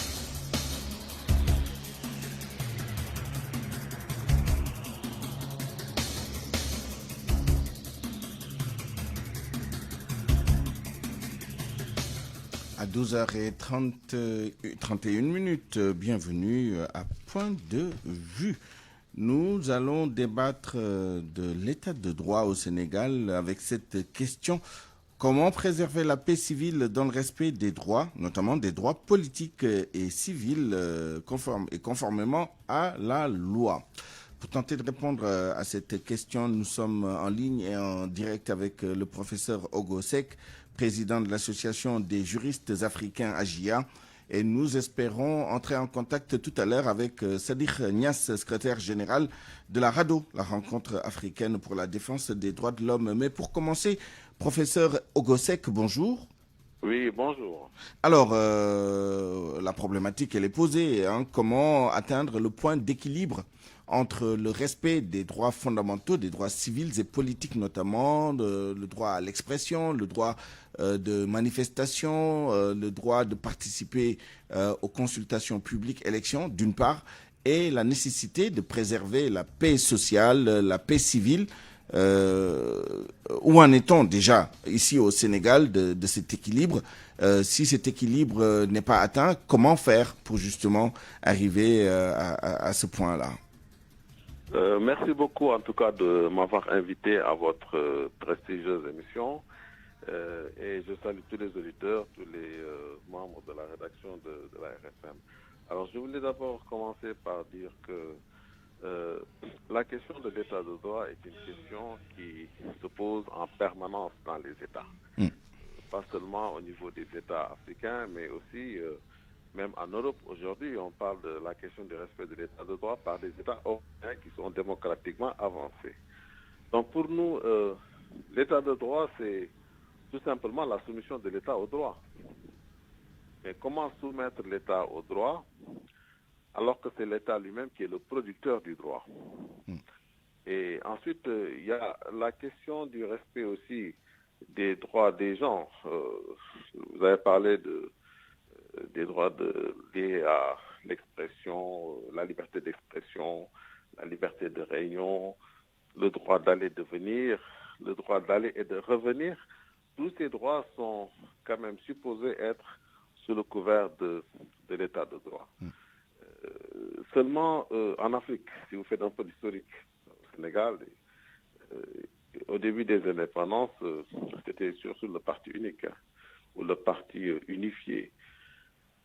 À 12h31, bienvenue à Point de vue. Nous allons débattre de l'état de droit au Sénégal avec cette question. Comment préserver la paix civile dans le respect des droits, notamment des droits politiques et civils, conformément à la loi? Pour tenter de répondre à cette question, nous sommes en ligne et en direct avec le professeur Ogo Seck, président de l'association des juristes africains AJIA. Et nous espérons entrer en contact tout à l'heure avec Sadiq Niass, secrétaire général de la RADDHO, la rencontre africaine pour la défense des droits de l'homme. Mais pour commencer, professeur Ogo Seck, bonjour. Oui, bonjour. Alors, la problématique, elle est posée. Comment atteindre le point d'équilibre entre le respect des droits fondamentaux, des droits civils et politiques notamment, le droit à l'expression, le droit de manifestation, le droit de participer aux consultations publiques, élections, d'une part, et la nécessité de préserver la paix sociale, la paix civile. Où en est-on déjà ici au Sénégal de cet équilibre? Si cet équilibre n'est pas atteint, comment faire pour justement arriver à ce point-là? Merci beaucoup en tout cas de m'avoir invité à votre prestigieuse émission et je salue tous les auditeurs, tous les membres de la rédaction de la RFM. Alors je voulais d'abord commencer par dire que la question de l'état de droit est une question qui se pose en permanence dans les États. Pas seulement au niveau des États africains, mais aussi même en Europe, aujourd'hui, on parle de la question du respect de l'état de droit par des États européens qui sont démocratiquement avancés. Donc pour nous, l'état de droit, c'est tout simplement la soumission de l'État au droit. Mais comment soumettre l'État au droit alors que c'est l'État lui-même qui est le producteur du droit? Et ensuite, il y a la question du respect aussi des droits des gens. Vous avez parlé des droits liés à l'expression, la liberté d'expression, la liberté de réunion, le droit d'aller et de venir, le droit d'aller et de revenir. Tous ces droits sont quand même supposés être sous le couvert de l'état de droit. Seulement en Afrique, si vous faites un peu d'historique au Sénégal, au début des indépendances, c'était surtout le parti unique, ou le parti unifié.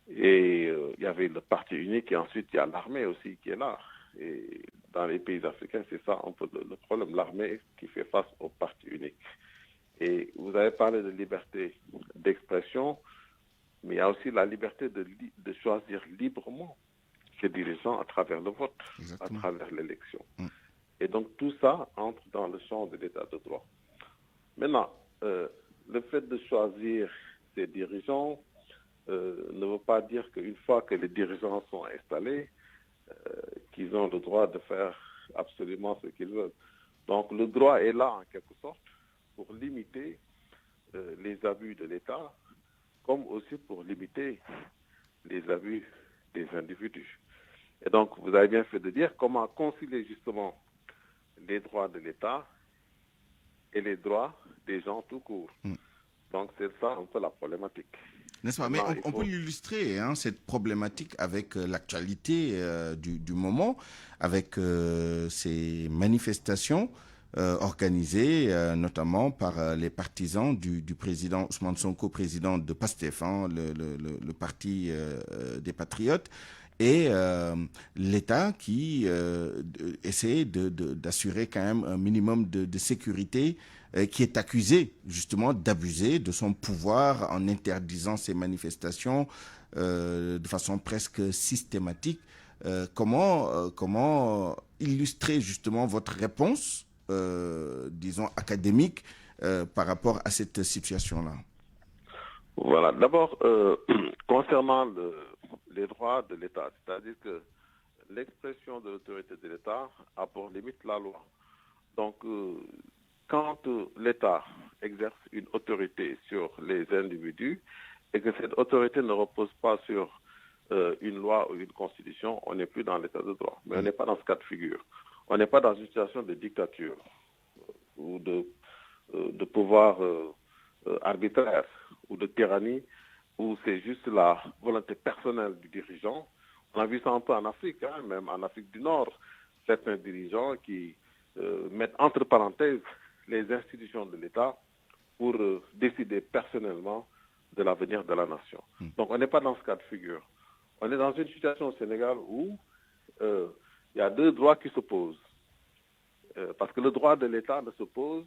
Et il y avait le parti unique et ensuite il y a l'armée aussi qui est là. Et dans les pays africains, c'est ça un peu le problème, l'armée qui fait face au parti unique. Et vous avez parlé de liberté d'expression, mais il y a aussi la liberté de choisir librement ses dirigeants à travers le vote, à travers l'élection. Et donc tout ça entre dans le champ de l'état de droit. Maintenant, le fait de choisir ses dirigeants ne veut pas dire qu'une fois que les dirigeants sont installés, qu'ils ont le droit de faire absolument ce qu'ils veulent. Donc le droit est là en quelque sorte pour limiter les abus de l'État, comme aussi pour limiter les abus des individus. Et donc vous avez bien fait de dire comment concilier justement les droits de l'État et les droits des gens tout court. Donc c'est ça un peu la problématique. N'est-ce pas? Mais on peut illustrer cette problématique avec l'actualité du moment, avec ces manifestations organisées notamment par les partisans du président Ousmane Sonko, président de PASTEF, le parti des Patriotes, et l'État qui essaie d'assurer quand même un minimum de sécurité, qui est accusé justement d'abuser de son pouvoir en interdisant ces manifestations de façon presque systématique. Comment illustrer justement votre réponse, disons académique, par rapport à cette situation-là? Voilà. D'abord, concernant les droits de l'État, c'est-à-dire que l'expression de l'autorité de l'État a pour limite la loi. Donc, quand l'État exerce une autorité sur les individus et que cette autorité ne repose pas sur une loi ou une constitution, on n'est plus dans l'état de droit. Mais on n'est pas dans ce cas de figure. On n'est pas dans une situation de dictature ou de pouvoir arbitraire ou de tyrannie où c'est juste la volonté personnelle du dirigeant. On a vu ça un peu en Afrique, même en Afrique du Nord. certains dirigeants qui mettent entre parenthèses les institutions de l'État pour décider personnellement de l'avenir de la nation. Donc on n'est pas dans ce cas de figure. On est dans une situation au Sénégal où il y a deux droits qui s'opposent. Parce que le droit de l'État ne s'oppose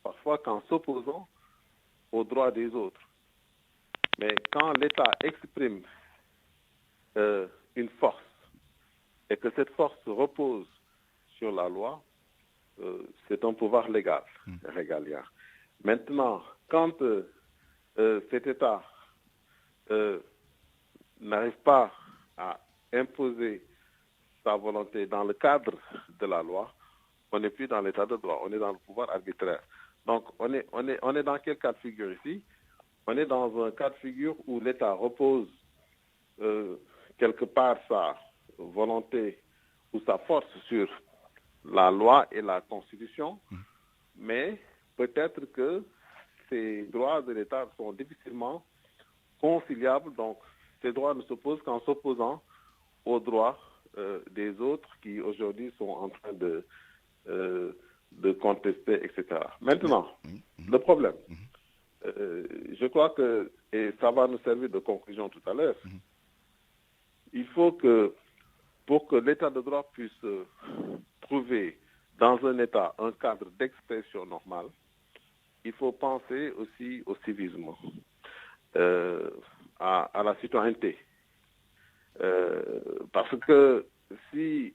parfois qu'en s'opposant aux droits des autres. Mais quand l'État exprime une force et que cette force repose sur la loi, c'est un pouvoir légal, régalien. Maintenant, quand cet État n'arrive pas à imposer sa volonté dans le cadre de la loi, on n'est plus dans l'état de droit, on est dans le pouvoir arbitraire. Donc on est dans quel cas de figure ici? On est dans un cas de figure où l'État repose quelque part sa volonté ou sa force sur la loi et la Constitution, mais peut-être que ces droits de l'État sont difficilement conciliables, donc ces droits ne s'opposent qu'en s'opposant aux droits des autres qui aujourd'hui sont en train de contester, etc. Maintenant, le problème, je crois que, et ça va nous servir de conclusion tout à l'heure, il faut que, pour que l'état de droit puisse trouver dans un État un cadre d'expression normal, il faut penser aussi au civisme, à la citoyenneté. Parce que si,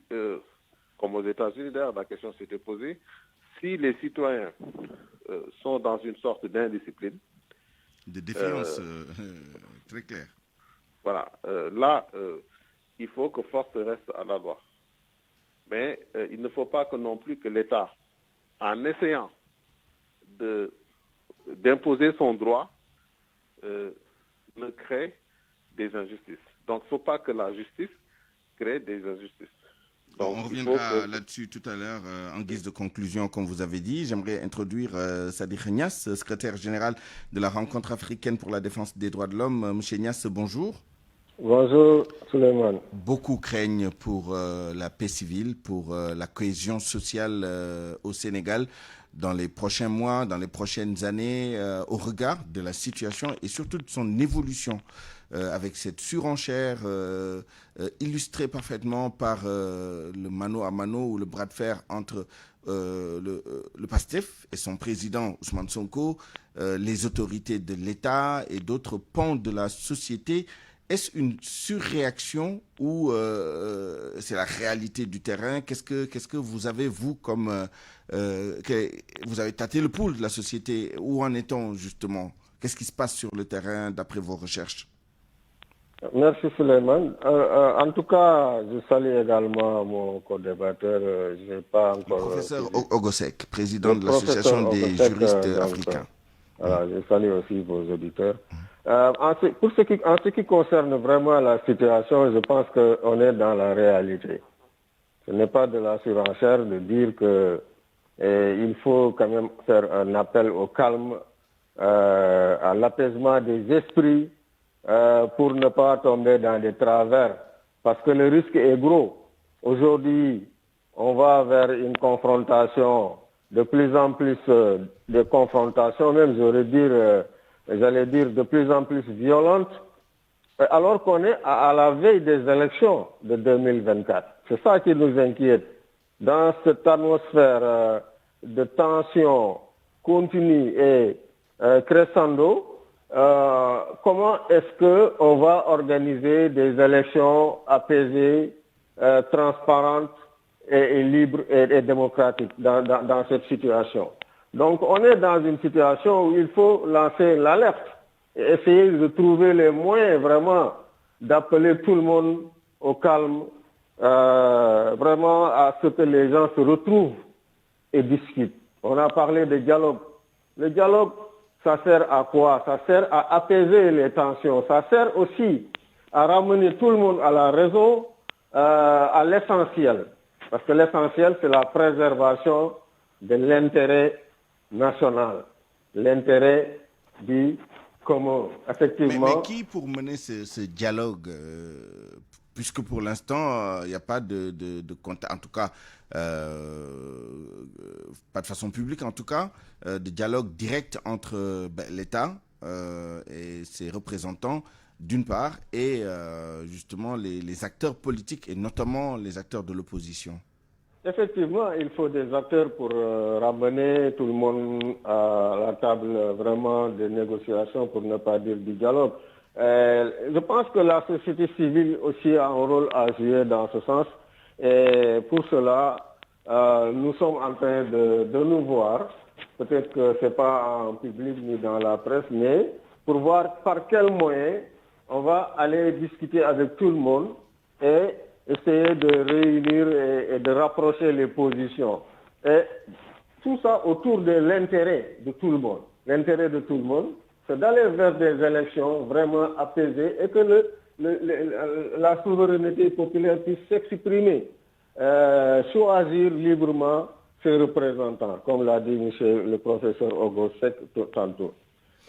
comme aux États-Unis, d'ailleurs, la question s'était posée, si les citoyens sont dans une sorte d'indiscipline, de défiance très claire. Voilà, là, il faut que force reste à la loi. Mais il ne faut pas que non plus que l'État, en essayant d'imposer son droit, ne crée des injustices. Donc, il ne faut pas que la justice crée des injustices. Donc, on reviendra là-dessus tout à l'heure en guise de conclusion, comme vous avez dit. J'aimerais introduire Sadiq Niass, secrétaire général de la Rencontre africaine pour la défense des droits de l'homme. Monsieur Niass, bonjour. Bonjour, Suleiman. Beaucoup craignent pour la paix civile, pour la cohésion sociale au Sénégal dans les prochains mois, dans les prochaines années, au regard de la situation et surtout de son évolution. Avec cette surenchère illustrée parfaitement par le mano à mano ou le bras de fer entre le PASTEF et son président Ousmane Sonko, les autorités de l'État et d'autres pans de la société. Est-ce une surréaction ou c'est la réalité du terrain? Qu'est-ce que vous avez, vous, comme... vous avez tâté le pouls de la société. Où en est-on, justement? Qu'est-ce qui se passe sur le terrain, d'après vos recherches? Merci, Suleiman. En tout cas, je salue également mon co-débatteur. Je n'ai pas encore... Le professeur Ogosek, président de l'Association des juristes africains. Voilà, je salue aussi vos auditeurs. En ce qui concerne vraiment la situation, je pense qu'on est dans la réalité. Ce n'est pas de la surenchère de dire qu'il faut quand même faire un appel au calme, à l'apaisement des esprits, pour ne pas tomber dans des travers. Parce que le risque est gros. Aujourd'hui, on va vers une confrontation, de plus en plus de confrontations, même j'allais dire de plus en plus violente, alors qu'on est à la veille des élections de 2024. C'est ça qui nous inquiète. Dans cette atmosphère de tension continue et crescendo, comment est-ce qu'on va organiser des élections apaisées, transparentes et libres et démocratiques dans cette situation? Donc on est dans une situation où il faut lancer l'alerte et essayer de trouver les moyens vraiment d'appeler tout le monde au calme, vraiment à ce que les gens se retrouvent et discutent. On a parlé de dialogue. Le dialogue, ça sert à quoi? Ça sert à apaiser les tensions. Ça sert aussi à ramener tout le monde à la raison, à l'essentiel. Parce que l'essentiel, c'est la préservation de l'intérêt national, l'intérêt du commun. Effectivement. Mais qui, pour mener ce dialogue, puisque pour l'instant, il n'y a pas de contact, en tout cas, pas de façon publique, en tout cas, de dialogue direct entre l'État et ses représentants, d'une part, et justement les acteurs politiques, et notamment les acteurs de l'opposition. Effectivement, il faut des acteurs pour ramener tout le monde à la table vraiment de négociation, pour ne pas dire du dialogue. Je pense que la société civile aussi a un rôle à jouer dans ce sens. Et pour cela, nous sommes en train de nous voir. Peut-être que ce n'est pas en public ni dans la presse, mais pour voir par quels moyens on va aller discuter avec tout le monde et essayer de réunir et de rapprocher les positions. Et tout ça autour de l'intérêt de tout le monde. L'intérêt de tout le monde, c'est d'aller vers des élections vraiment apaisées et que la souveraineté populaire puisse s'exprimer, choisir librement ses représentants, comme l'a dit le professeur Ogosek tantôt.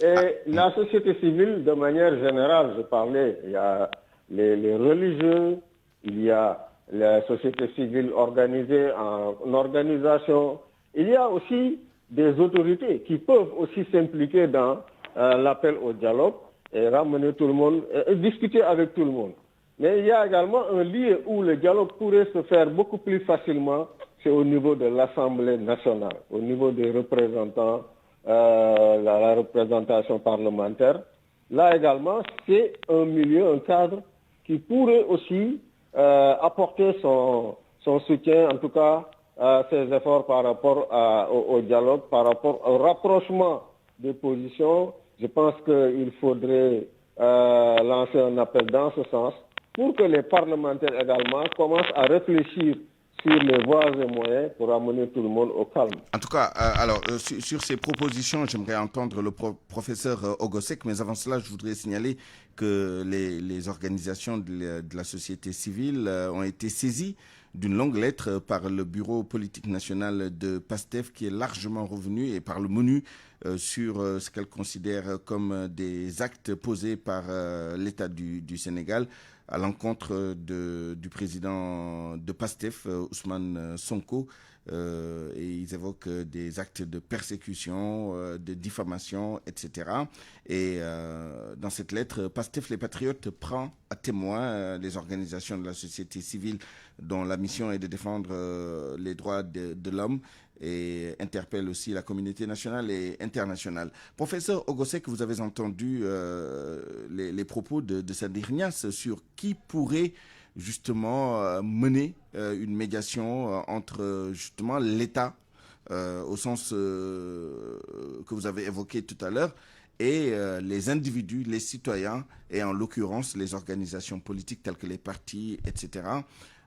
Et la société civile, de manière générale, je parlais, il y a les religieux, il y a la société civile organisée en organisation, il y a aussi des autorités qui peuvent aussi s'impliquer dans l'appel au dialogue et ramener tout le monde, et discuter avec tout le monde. Mais il y a également un lieu où le dialogue pourrait se faire beaucoup plus facilement, c'est au niveau de l'Assemblée nationale, au niveau des représentants, la représentation parlementaire. Là également, c'est un milieu, un cadre qui pourrait aussi apporter son soutien, en tout cas ses efforts par rapport au dialogue, par rapport au rapprochement des positions. Je pense qu'il faudrait lancer un appel dans ce sens pour que les parlementaires également commencent à réfléchir sur les voies et moyens pour amener tout le monde au calme. En tout cas, sur ces propositions, j'aimerais entendre le professeur Ogosek, mais avant cela, je voudrais signaler que les organisations de la société civile ont été saisies d'une longue lettre par le bureau politique national de PASTEF qui est largement revenu et par le MONU sur ce qu'elle considère comme des actes posés par l'État du Sénégal à l'encontre du président de PASTEF, Ousmane Sonko. Et ils évoquent des actes de persécution, de diffamation, etc. Et dans cette lettre, PASTEF les Patriotes prend à témoin les organisations de la société civile dont la mission est de défendre les droits de l'homme et interpelle aussi la communauté nationale et internationale. Professeur Ogosek, vous avez entendu les propos de Sadirnias sur qui pourrait justement mener une médiation entre justement l'État, au sens que vous avez évoqué tout à l'heure, et les individus, les citoyens, et en l'occurrence les organisations politiques telles que les partis, etc.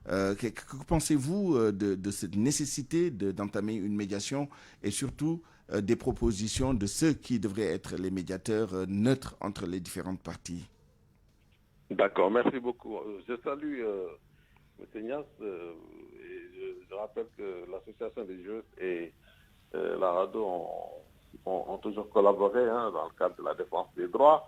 Que pensez-vous de cette nécessité d'entamer une médiation et surtout des propositions de ceux qui devraient être les médiateurs neutres entre les différentes parties? D'accord, merci beaucoup. Je salue M. Nias et je rappelle que l'association des juristes et la RADO ont toujours collaboré dans le cadre de la défense des droits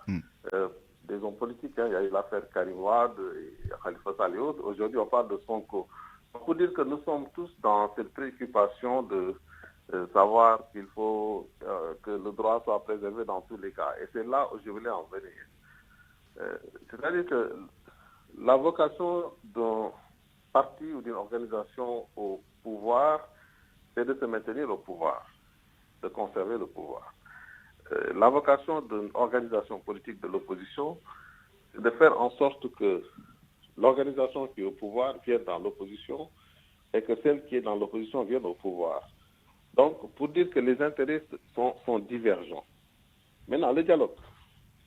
des hommes politiques. Il y a eu l'affaire Karim Wade et Khalifa Sall et autres. Aujourd'hui, on parle de Sonko. Il faut dire que nous sommes tous dans cette préoccupation de savoir qu'il faut que le droit soit préservé dans tous les cas. Et c'est là où je voulais en venir. C'est-à-dire que la vocation d'un parti ou d'une organisation au pouvoir, c'est de se maintenir au pouvoir, de conserver le pouvoir. La vocation d'une organisation politique de l'opposition, c'est de faire en sorte que l'organisation qui est au pouvoir vienne dans l'opposition et que celle qui est dans l'opposition vienne au pouvoir. Donc, pour dire que les intérêts sont divergents. Maintenant, le dialogue,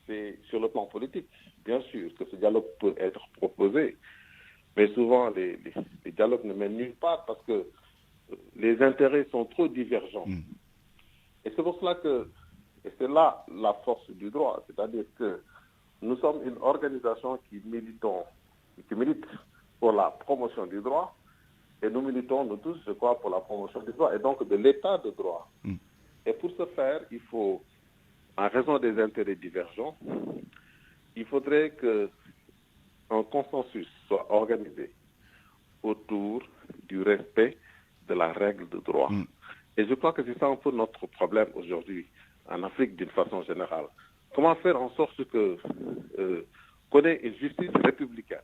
c'est sur le plan politique, bien sûr, que ce dialogue peut être proposé, mais souvent les dialogues ne mènent nulle part parce que les intérêts sont trop divergents. Et c'est pour cela que, et c'est là la force du droit, c'est-à-dire que nous sommes une organisation qui milite pour la promotion du droit, et nous militons, nous tous, je crois, pour la promotion du droit, et donc de l'état de droit. Et pour ce faire, il faut, en raison des intérêts divergents, il faudrait que un consensus soit organisé autour du respect de la règle de droit. Et je crois que c'est ça un peu notre problème aujourd'hui en Afrique d'une façon générale. Comment faire en sorte qu'on ait une justice républicaine,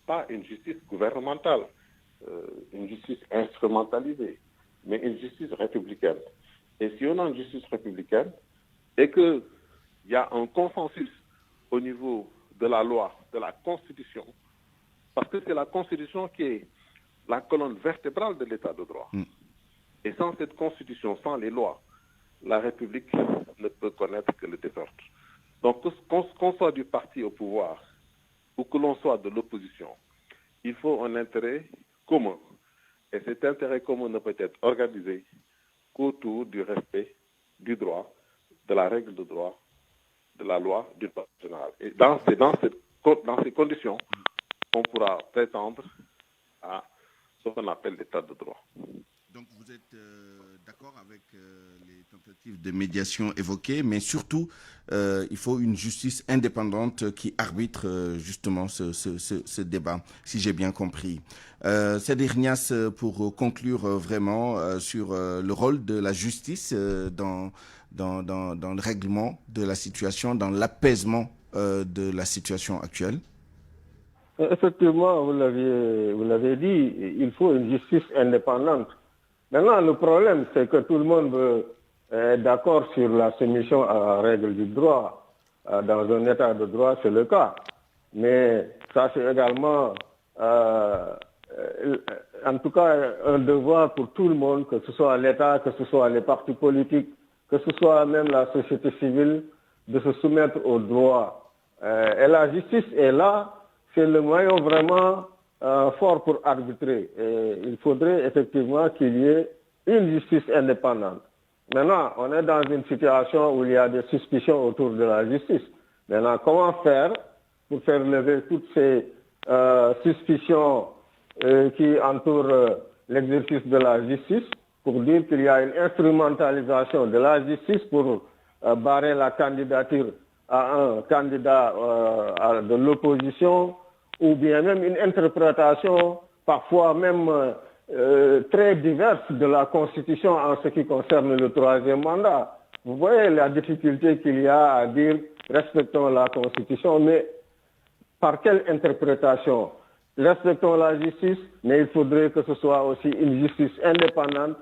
pas une justice gouvernementale, une justice instrumentalisée, mais une justice républicaine. Et si on a une justice républicaine et qu'il y a un consensus au niveau de la loi, de la Constitution, parce que c'est la Constitution qui est la colonne vertébrale de l'État de droit. Et sans cette Constitution, sans les lois, la République ne peut connaître que le désordre. Donc, qu'on soit du parti au pouvoir ou que l'on soit de l'opposition, il faut un intérêt commun. Et cet intérêt commun ne peut être organisé qu'autour du respect du droit, de la règle de droit, de la loi, du droit général. Et dans ces conditions, on pourra prétendre à ce qu'on appelle l'état de droit. Donc vous êtes d'accord avec les tentatives de médiation évoquées, mais surtout, il faut une justice indépendante qui arbitre justement ce débat, si j'ai bien compris. Seydi Ignace, pour conclure vraiment sur le rôle de la justice dans le règlement de la situation, dans l'apaisement de la situation actuelle. Effectivement, vous l'avez dit, il faut une justice indépendante. Maintenant, le problème, c'est que tout le monde est d'accord sur la soumission à la règle du droit. Dans un état de droit, c'est le cas. Mais ça, c'est également, en tout cas, un devoir pour tout le monde, que ce soit l'État, que ce soit les partis politiques, que ce soit même la société civile, de se soumettre au droit. Et la justice est là, c'est le moyen vraiment fort pour arbitrer. Et il faudrait effectivement qu'il y ait une justice indépendante. Maintenant, on est dans une situation où il y a des suspicions autour de la justice. Maintenant, comment faire pour faire lever toutes ces suspicions qui entourent l'exercice de la justice, pour dire qu'il y a une instrumentalisation de la justice pour barrer la candidature à un candidat de l'opposition, ou bien même une interprétation parfois même très diverse de la Constitution en ce qui concerne le troisième mandat. Vous voyez la difficulté qu'il y a à dire respectons la Constitution, mais par quelle interprétation? Respectons la justice, mais il faudrait que ce soit aussi une justice indépendante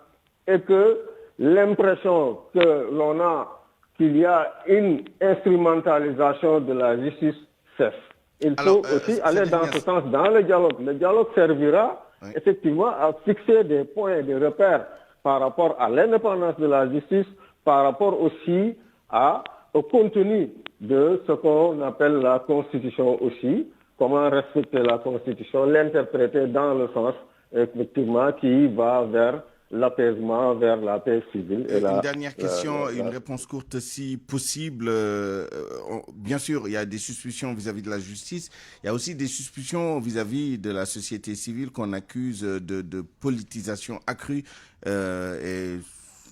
et que l'impression que l'on a qu'il y a une instrumentalisation de la justice cesse. Il faut aussi aller dans ce sens, dans le dialogue. Le dialogue servira effectivement à fixer des points de repère par rapport à l'indépendance de la justice, par rapport aussi au contenu de ce qu'on appelle la Constitution aussi, comment respecter la Constitution, l'interpréter dans le sens effectivement qui va vers l'apaisement, vers la paix civile. Une dernière question, une réponse courte si possible. Bien sûr, il y a des suspicions vis-à-vis de la justice. Il y a aussi des suspicions vis-à-vis de la société civile qu'on accuse de politisation accrue. Et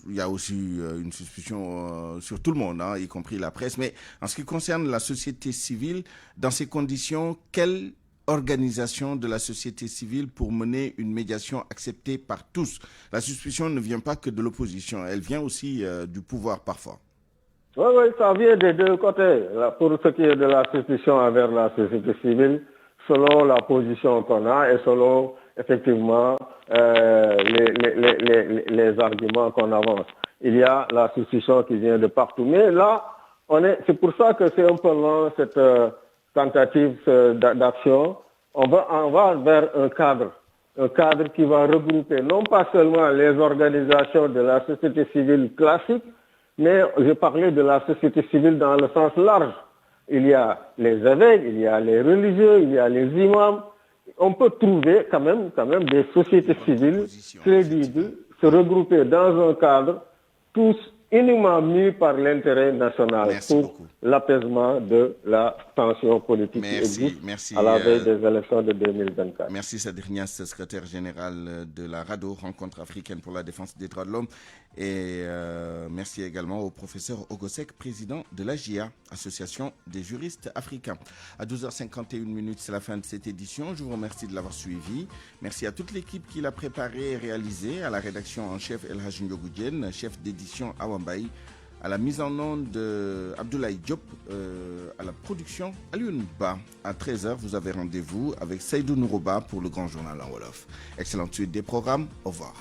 il y a aussi une suspicion sur tout le monde, y compris la presse. Mais en ce qui concerne la société civile, dans ces conditions, quelle organisation de la société civile pour mener une médiation acceptée par tous? La suspicion ne vient pas que de l'opposition, elle vient aussi du pouvoir parfois. Oui, ça vient des deux côtés. Pour ce qui est de la suspicion envers la société civile, selon la position qu'on a et selon effectivement les arguments qu'on avance. Il y a la suspicion qui vient de partout. Mais là, c'est pour ça que c'est un peu lent cette tentative d'action. On va vers un cadre qui va regrouper non pas seulement les organisations de la société civile classique, mais je parlais de la société civile dans le sens large. Il y a les évêques, il y a les religieux, il y a les imams. On peut trouver quand même des sociétés civiles crédibles se regrouper dans un cadre, tous uniquement mis par l'intérêt national pour l'apaisement de la tension politique qui existe à la veille des élections de 2024. Merci Seydi Ignace, secrétaire général de la RADDHO, Rencontre africaine pour la défense des droits de l'homme Et merci également au professeur Ogosek, président de l'AJA, Association des juristes africains. À 12h51, c'est la fin de cette édition. Je vous remercie de l'avoir suivi. Merci à toute l'équipe qui l'a préparé et réalisé, à la rédaction en chef El Hajj Ndiogoudjen, chef d'édition Awambaï, à la mise en onde Abdoulaye Diop, à la production Alioune Ba. À 13h, vous avez rendez-vous avec Seydou Nourouba pour le grand journal en Wolof. Excellente suite des programmes. Au revoir.